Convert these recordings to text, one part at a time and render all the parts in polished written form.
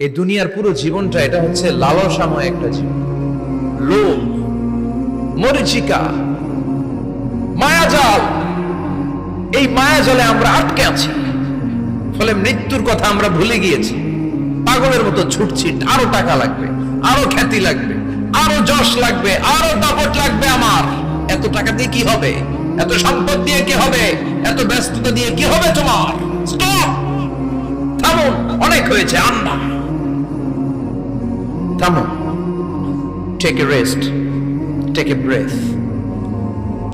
এই দুনিয়ার পুরো জীবনটা এটা হচ্ছে লালসাময় একটা জীবন, লোভ, মরিচিকা, মায়াজাল। এই মায়াজালে আমরা আটকে আছি, ফলে মৃত্যুর কথা আমরা ভুলে গিয়েছি। পাগলের মতো ছুটছি, আরো টাকা লাগবে, আরো খ্যাতি লাগবে, আরো যশ লাগবে, আরো দাপট লাগবে। আমার এত টাকা দিয়ে কি হবে? এত সম্পদ দিয়ে কি হবে? এত ব্যস্ততা দিয়ে কি হবে তোমার? স্টপ, থামুন, অনেক হয়েছে। আন্না, থামুন, take a rest, take a breath,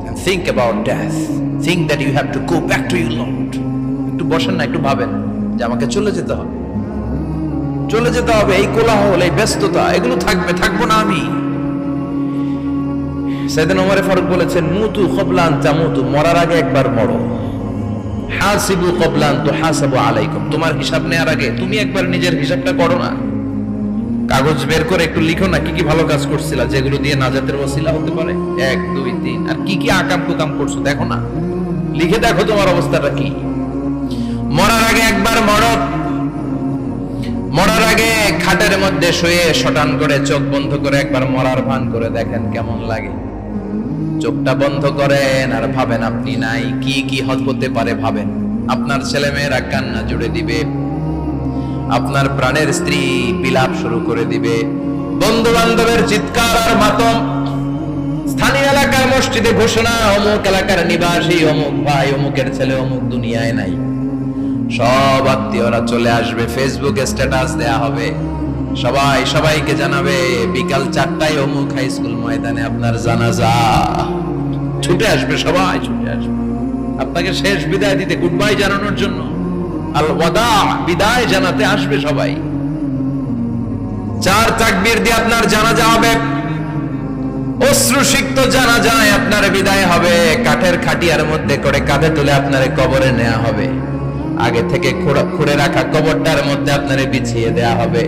and think about death. Think that you have to go back to your Lord. একটু বসেন না, একটু ভাবেন যে আমাকে চলে যেতে হবে, চলে যেতে হবে। এই কোলাহল, এই ব্যস্ততা, এগুলো থাকবে, থাকবো না আমি। সাইয়েদনা ওমর ফারুক বলেছেন, মুতু ক্বাবলা আন তামুতু, মরার আগে একবার মরো। হাসিবু ক্বাবলা আন তুহাসাবু আলাইকুম, তোমার হিসাব নেওয়ার আগে তুমি একবার নিজের হিসাবটা করো না। কাগজ বের করে একটু লিখো না কি কি ভালো কাজ করছিলা, যেগুলো দিয়ে নাজাতের ওসিলা হতে পারে। 1 2 3, আর কি কি আকাম কুকাম করছো দেখো না, লিখে দেখো তোমার অবস্থাটা কি। মরার আগে একবার মরো। মরার আগে খাটের মধ্যে শুয়ে শটান করে চোখ বন্ধ করে একবার মরার ভান করে দেখেন কেমন লাগে। চোখটা বন্ধ করেন আর ভাবেন আপনি নাই, কি কি হতে পারে ভাবেন। আপনার ছেলে মেয়েরা কান্না জুড়ে দিবে, আপনার প্রাণের স্ত্রী বিলাপ শুরু করে দিবে, বন্ধু বান্ধবের চিৎকার আর মাতম, স্থানীয় এলাকার মসজিদে ঘোষণা, অমুক এলাকার নিবাসী অমুক ভাই অমুকের ছেলে অমুক দুনিয়ায় নাই। সব আত্মীয়রা চলে আসবে, ফেসবুকে স্ট্যাটাস দেয়া হবে, সবাই সবাইকে জানাবে বিকাল 4টায় অমুক হাই স্কুল ময়দানে আপনার জানাজা। ছুটে আসবে, সবাই ছুটে আসবে আপনাকে শেষ বিদায় দিতে, গুড বাই জানানোর জন্য, আল ওয়াদা, বিদায় জানাতে আসবে সবাই। 4 তাকবীর দিয়ে আপনার জানাজা হবে, অশ্রুসিক্ত জানাজায় আপনার বিদায় হবে। কাঠের খাটিয়ার মধ্যে করে কাঁধে তুলে আপনারে কবরে নেওয়া হবে। আগে থেকে খুঁড়ে রাখা কবরটার মধ্যে আপনারে বিছিয়ে দেয়া হবে।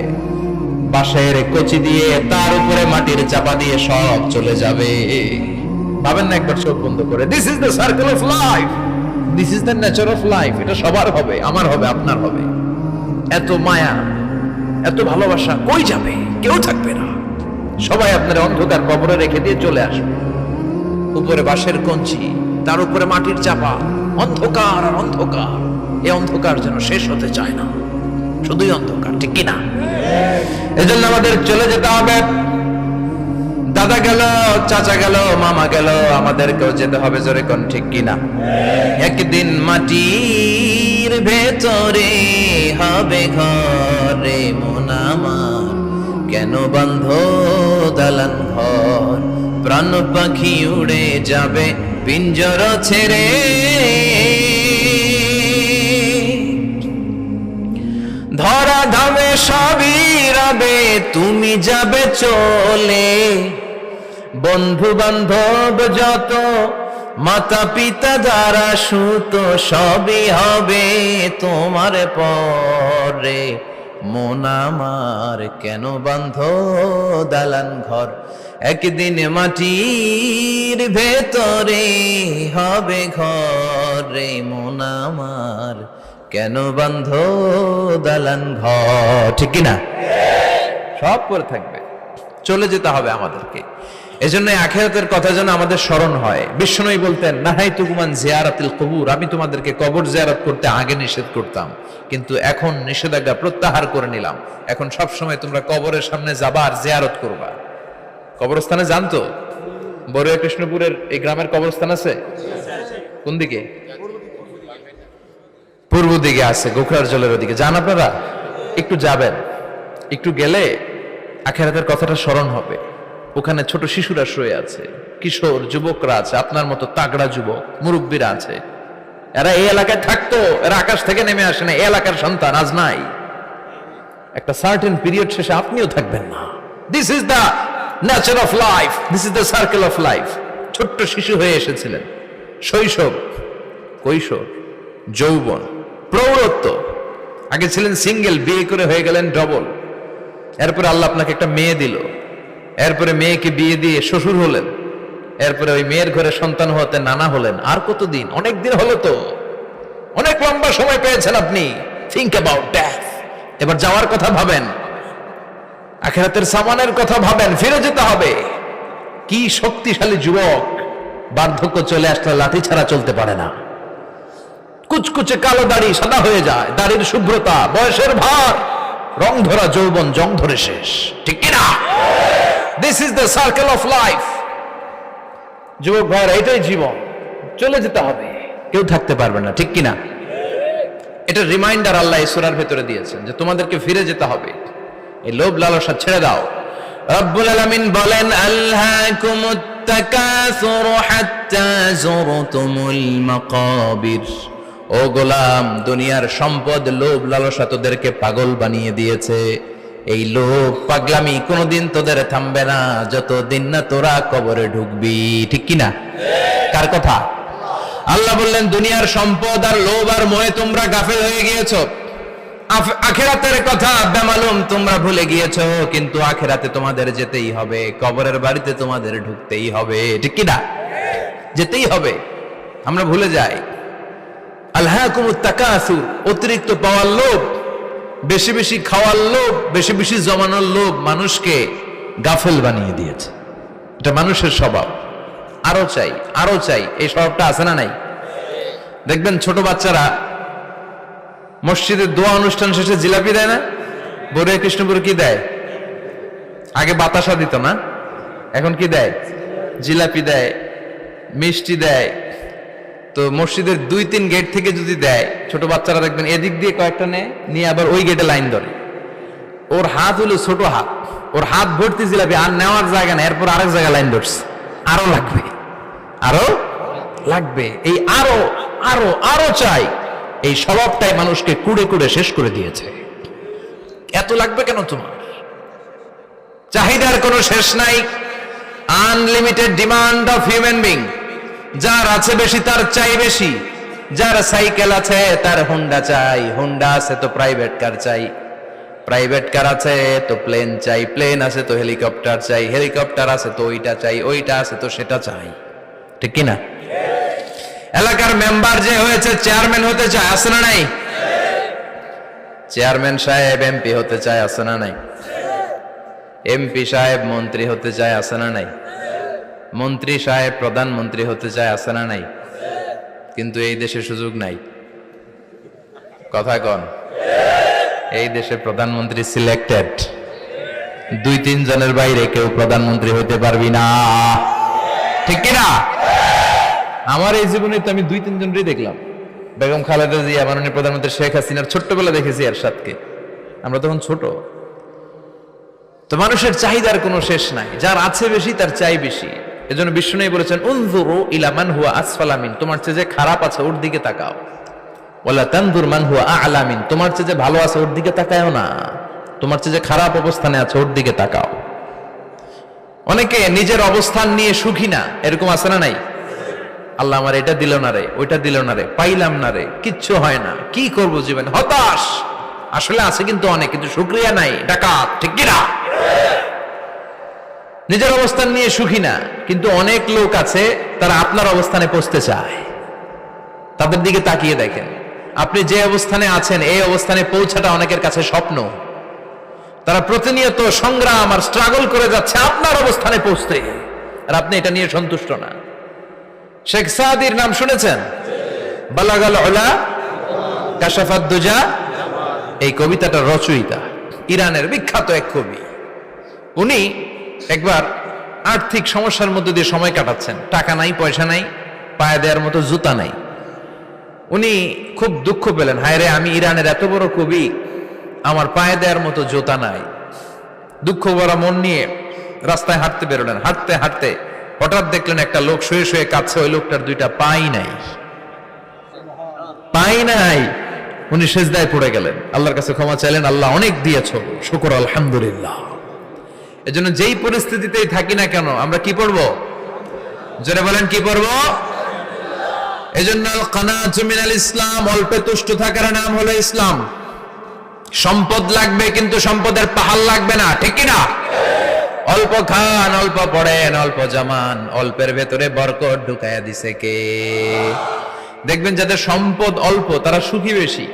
বাঁশের কচি দিয়ে তার উপরে মাটির চাপা দিয়ে সব চলে যাবে। ভাবেন না একবার চোখ বন্ধ করে, this is the circle of life, this is the nature of life. এটা সবার হবে, আমার হবে, আপনার হবে। এত মায়া, এত ভালোবাসা কই যাবে? কেউ থাকবে না, সবাই আপনার অন্ধকার কবরে রেখে দিয়ে চলে আসবে। উপরে বাঁশের কঞ্চি, তার উপরে মাটির চাপা, অন্ধকার আর অন্ধকার। এই অন্ধকার যেন শেষ হতে চায় না, শুধুই অন্ধকার, ঠিক কিনা? এজন্য আমাদের চলে যেতে হবে। দাদা গেল, চাচা গেল, মামা গেল, আমাদেরকেও যেতে হবে, জোরে কোন ঠিক কিনা? একদিন মাটির ভেতরে হবে ঘরে মন আমার, কেন বন্ধ দালান ঘর, প্রাণ পাখি উড়ে যাবে পিঞ্জর ছেড়ে। ধরা ধামে সবই রবে, তুমি যাবে চলে। বন্ধু বান্ধব যত, মাতা পিতা যারা সুত, সবই হবে তোমার পরে। মন আমার কেন বন্ধ দালান ঘর, একদিন মাটির ভেতরে হবে ঘরে মন আমার, কেন বন্ধ দালান ঘর, ঠিক কিনা? সব পরে থাকবে, চলে যেতে হবে আমাদেরকে। এজন্য আখিরাতের কথা যেন আমাদের স্মরণ হয়। বিশ্বনবী বলতেন, নাহাইতুকুম আন জিয়ারাতিল কুবুর, আমি তোমাদেরকে কবর জিয়ারত করতে আগে নিষেধ করতাম, কিন্তু এখন নিষেধাজ্ঞা প্রত্যাহার করে নিলাম। এখন সব সময় তোমরা কবরের সামনে যাবা আর জিয়ারত করবা। কবরস্থানে যান তো? বড়ুয়া কৃষ্ণপুরের এই গ্রামের কবরস্থান আছে? কোন দিকে? পূর্ব দিকে আছে, গোখরার জলের ওদিকে। যান আপনারা, একটু যাবেন, একটু গেলে আখিরাতের কথাটা স্মরণ হবে। ওখানে ছোট শিশুরা শুয়ে আছে, কিশোর যুবকরা আছে, আপনার মতো তাগড়া যুবক, মুরব্বীরা আছে। এরা এই এলাকায় থাকতো, এরা আকাশ থেকে নেমে আসে না, এই এলাকার সন্তান, আজ নাই। একটা সার্টেন পিরিয়ড শেষে আপনিও থাকবেন না। This is the nature of life, this is the circle of life. ছোট্ট শিশু হয়ে এসেছিলেন, শৈশব, কৈশোর, যৌবন, প্রৌঢ়ত্ব। আগে ছিলেন সিঙ্গেল, বিয়ে করে হয়ে গেলেন ডবল। এরপরে আল্লাহ আপনাকে একটা মেয়ে দিল, এরপরে মেয়েকে বিয়ে দিয়ে শ্বশুর হলেন, এরপরে ওই মেয়ের ঘরে সন্তান হতে নানা হলেন। আর কতদিন? অনেক দিন হলো তো, অনেক লম্বা সময় পেয়েছেন আপনি। Think about death. এবার যাওয়ার কথা ভাবেন। আখিরাতের সামানের কথা ভাবেন, ফিরে যেতে হবে। কি শক্তিশালী যুবক, বার্ধক্য চলে আসলে লাঠি ছাড়া চলতে পারে না। কুচকুচে কালো দাড়ি সাদা হয়ে যায়, দাড়ির শুভ্রতা, বয়সের ভার, রং ধরা যৌবন জং ধরে শেষ, ঠিক কিনা? This is the circle of life. যুবক ভাইরা, এটাই জীবন, চলে যেতে হবে, কেউ থাকতে পারবে না, ঠিক কিনা? এটা রিমাইন্ডার আল্লাহ এই সূরার ভেতরে দিয়েছেন যে তোমাদেরকে ফিরে যেতে হবে, এই লোভ লালসা ছেড়ে দাও। রব্বুল আলামিন বলেন, আলহাকুমুত তাকাসুর হাত্তা যুরতুমুল মাকাবির। ও গোলাম, দুনিয়ার সম্পদ, লোভ লালসা তোদেরকে পাগল বানিয়ে দিয়েছে। এই লোভ পাগলামি কোনোদিন তোদের থামবে না যতদিন না তোরা কবরে ঢুকবি, ঠিক কিনা? কার কথা? আল্লাহ বললেন, দুনিয়ার সম্পদ আর লোভ আর মোহে তোমরা গাফেল হয়ে গিয়েছো। আখিরাতের কথা বেমালুম তোমরা ভুলে গিয়েছো, কিন্তু আখিরাতে তোমাদের যেতেই হবে, কবরের বাড়িতে তোমাদের ঢুকতেই হবে, ঠিক কিনা? যেতেই হবে, আমরা ভুলে যাই। আলহাকুমুত তাকাসুর, অতিরিক্ত পাওয়ার লোভ, বেশি বেশি খাওয়ার লোভ, বেশি বেশি জমানোর লোভ মানুষকে গাফেল বানিয়ে দিয়েছে। এটা মানুষের স্বভাব, আরো চাই আরো চাই, এই স্বভাবটা আছে না নাই? দেখবেন ছোট বাচ্চারা মসজিদের দোয়া অনুষ্ঠান শেষে জিলাপি দেয় না? বড় কৃষ্ণপুর কি দেয়? আগে বাতাসা দিত না, এখন কি দেয়? জিলাপি দেয়, মিষ্টি দেয়। তো মসজিদের 2-3 গেট থেকে যদি দেয়, ছোট বাচ্চারা দেখবেন এদিক দিয়ে কয়েকটা নিয়ে আবার ওই গেটে লাইন ধরে। ওর হাত হলো ছোট হাত, ওর হাত ভর্তি জিলাপি, আর নেওয়ার জায়গা না, এরপর আরেক জায়গায় লাইন ধরছে, আরো লাগবে, আরো লাগবে, এই আরো আরো আরো চাই। এই স্বভাবটাই মানুষকে কুড়ে কুড়ে শেষ করে দিয়েছে। এত লাগবে কেন তোমার? চাহিদার কোনো শেষ নাই, unlimited demand of human being. যার আছে বেশি তার চাই বেশি, যার সাইকেল আছে তার হুন্ডা চাই, হুন্ডা আছে তো প্রাইভেট কার চাই, প্রাইভেট কার আছে তো প্লেন চাই, প্লেন আছে তো হেলিকপ্টার চাই, হেলিকপ্টার আছে তো ওইটা চাই, ওইটা আছে তো সেটা চাই, ঠিক কিনা? এলাকার মেম্বার যে হয়েছে চেয়ারম্যান হতে চায়, আছে না নাই? চেয়ারম্যান সাহেব এমপি হতে চায়, আছে না নাই? এমপি সাহেব মন্ত্রী হতে চায়, আছে না নাই? মন্ত্রী সাহেব প্রধানমন্ত্রী হতে চায়, আছে না নাই? কিন্তু এই দেশে সুযোগ নাই, কথা কন। এই দেশে প্রধানমন্ত্রী সিলেক্টেড, 2-3 জনের বাইরে কেউ প্রধানমন্ত্রী হতে পারবি না, ঠিক কিনা? আমার এই জীবনে তো আমি 2-3 জনই দেখলাম। বেগম খালেদা জিয়া, মাননীয় প্রধানমন্ত্রী শেখ হাসিনার ছোট্টবেলা দেখেছি এরশাদকে, আমরা তখন ছোট। তো মানুষের চাহিদার কোনো শেষ নাই, যার আছে বেশি তার চাই বেশি। এজন্য বিষ্ণু বলেছেন, উনজুরু ইলা মান হুয়া আসফালা মিন, তোমার চেয়ে যে খারাপ আছে ওর দিকে তাকাও। ওয়ালা তানজুর মান হুয়া আ'লা মিন, তোমার চেয়ে যে ভালো আছে ওর দিকে তাকায়ও না, তোমার চেয়ে যে খারাপ অবস্থানে আছে ওর দিকে তাকাও। অনেকে নিজের অবস্থান নিয়ে সুখী না, এরকম আছে না নাই? আল্লাহ আমার এটা দিল না রে, ওইটা দিল না রে, পাইলাম না রে, কিচ্ছু হয় না, কি করব জীবনে, হতাশ। আসলে আছে কিন্তু অনেক, কিন্তু শুকরিয়া নাই, ডাকাত, ঠিক কিনা? নিজের অবস্থান নিয়ে সুখী না, কিন্তু অনেক লোক আছে তারা আপনার অবস্থানে পৌঁছতে চায়। তাদের দিকে তাকিয়ে দেখেন, আপনি যে অবস্থানে আছেন এই অবস্থানে পৌঁছাটা অনেকের কাছে স্বপ্ন। তারা প্রতিনিয়ত সংগ্রাম আর স্ট্রাগল করে যাচ্ছে আপনার অবস্থানে পৌঁছতে, আর আপনি এটা নিয়ে সন্তুষ্ট না। শেখ সাদির নাম শুনেছেন? বালাগাল উলা কাশাফাত দুজা, এই কবিতাটার রচয়িতা, ইরানের বিখ্যাত এক কবি। উনি একবার আর্থিক সমস্যার মধ্যে দিয়ে সময় কাটাচ্ছেন, টাকা নাই, পয়সা নাই, পায়ে দেওয়ার মতো জুতা নাই। উনি খুব দুঃখ পেলেন, হায় রে, আমি ইরানের এত বড় কবি, আমার পায়ে দেওয়ার মতো জুতা নাই। দুঃখ ভরা মন নিয়ে রাস্তায় হাঁটতে বেরোলেন। হাঁটতে হাঁটতে হঠাৎ দেখলেন একটা লোক শুয়ে শুয়ে কাঁদছে, ওই লোকটার 2টা পাই নাই, পাই নাই। উনি সেজদায় পড়ে গেলেন, আল্লাহর কাছে ক্ষমা চাইলেন, আল্লাহ অনেক দিয়েছো, শুকর আলহামদুলিল্লাহ। এজন্য যেই পরিস্থিতিতেই থাকি না কেন আমরা কি পড়বো? জোরে বলেন, কি পড়বো? এজন্য কানাতু মিনাল ইসলাম, অল্পে তুষ্ট থাকার নাম হলো ইসলাম। সম্পদ লাগবে কিন্তু সম্পদের পাহাড় লাগবে না, ঠিক কিনা? অল্প খান, অল্প পড়েন, অল্প জমান, অল্পের ভেতরে বরকত ঢুকাইয়া দিছে কে? দেখবেন যাদের সম্পদ অল্প তারা সুখী বেশি।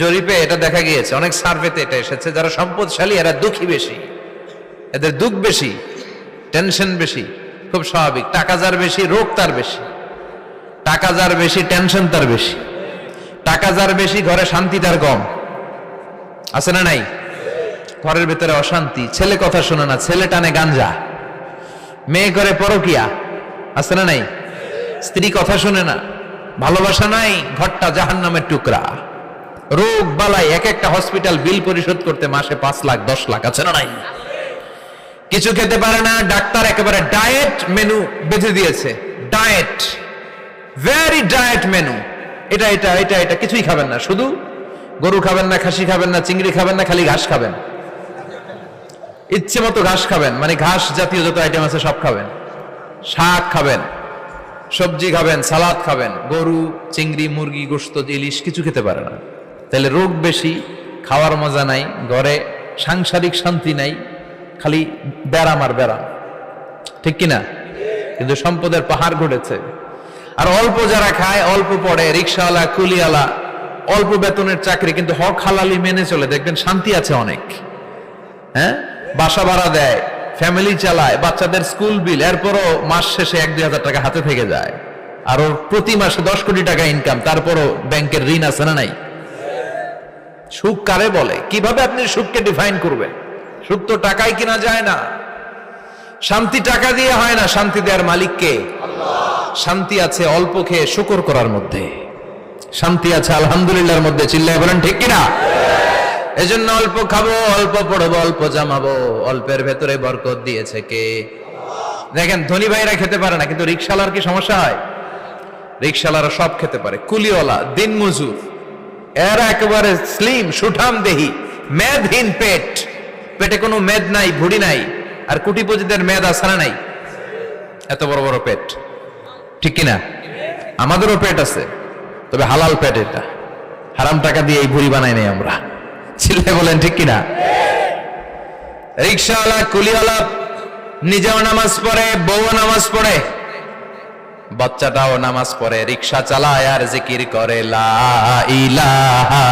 জরিপে এটা দেখা গিয়েছে, অনেক সার্ভেতে এটা এসেছে, যারা সম্পদশালী এরা দুঃখী বেশি। এদের দুঃখ বেশি, টেনশন বেশি, খুব স্বাভাবিক। টাকা যার বেশি, রোগ তার বেশি। টাকা যার বেশি, টেনশন তার বেশি। টাকা যার বেশি, ঘরে শান্তি তার কম। আছে না নাই? ঘরের ভিতরে অশান্তি, ছেলে কথা শোনে না, ছেলে টানে গাঞ্জা, মেয়ে করে পরকিয়া। আছে না নাই? স্ত্রী কথা শোনে না, ভালোবাসা নাই, ঘরটা জাহান্নামের টুকরা। রোগ বালাই, এক একটা হসপিটাল বিল পরিশোধ করতে মাসে 5 লাখ 10 লাখ। আছে না নাই? কিছু খেতে পারে না, ডাক্তার একেবারে ডায়েট মেনু বেঁধে দিয়েছে। Diet, very diet menu. এটা এটা এটা এটা কিছুই খাবেন না, শুধু গরু খাবেন না, খাসি খাবেন না, চিংড়ি খাবেন না, খালি ঘাস খাবেন। ইচ্ছে মতো ঘাস খাবেন, মানে ঘাস জাতীয় যত আইটেম আছে সব খাবেন। শাক খাবেন, সবজি খাবেন, সালাদ খাবেন। গরু, চিংড়ি, মুরগি, গোশত, ইলিশ কিছু খেতে পারে না। তাহলে রোগ বেশি, খাওয়ার মজা নাই, ঘরে সাংসারিক শান্তি নাই, খালি ব্যারাম আর ব্যারাম। ঠিক কিনা? কিন্তু সম্পদের পাহাড় ঘটেছে। আর অল্প যারা খায়, অল্প পড়ে, রিক্সাওয়ালা, কুলিওয়ালা, অল্প বেতনের চাকরি, কিন্তু হক হালালি মেনে চলে, দেখবেন শান্তি আছে অনেক। হ্যাঁ, বাসা ভাড়া দেয়, ফ্যামিলি চালায়, বাচ্চাদের স্কুল বিল, এরপরও মাস শেষে 1-2 হাজার টাকা হাতে থেকে যায়। আর ওর প্রতি মাসে 10 কোটি টাকা ইনকাম, তারপরও ব্যাংকের ঋণ আছে না নাই? সুখ কারে বলে? কিভাবে আপনি সুখকে ডিফাইন করবেন? সুখ তো টাকায় কিনা যায় না। শান্তি টাকা দিয়ে হয় না, শান্তি দেওয়ার মালিক কে? শান্তি আছে অল্প খেয়ে শুকর করার মধ্যে, শান্তি আছে আলহামদুলিল্লাহর মধ্যে। চিল্লায় বলেন ঠিক কিনা? এজন্য অল্প খাবো, অল্প পড়বো, অল্প জামাবো, অল্পের ভেতরে বরকত দিয়েছে কে? দেখেন, ধনী ভাইরা খেতে পারে না, কিন্তু রিক্সাওয়ালার কি সমস্যা হয়? রিক্সাওয়ালারা সব খেতে পারে। কুলিওয়ালা, দিনমজুর, এরা একেবারে স্লিম, সুঠাম দেহি, মেদহীন পেট, পেটে কোনো মেদ নাই, ভুড়ি নাই। আর কোটিপতিদের মেদ আছে না নাই? এত বড় বড় পেট। ঠিক কিনা? আমাদেরও পেট আছে, তবে হালাল পেট। এটা হারাম টাকা দিয়ে এই ভুড়ি বানাই নাই আমরা। চিল্লায় বলেন ঠিক কিনা? রিক্সাওয়ালা, কুলিওয়ালা নিজেও নামাজ পড়ে, বউও নামাজ পড়ে, বাচ্চাটাও নামাজ পড়ে, রিক্সা চালায় আর জিকির করে লা ইলাহা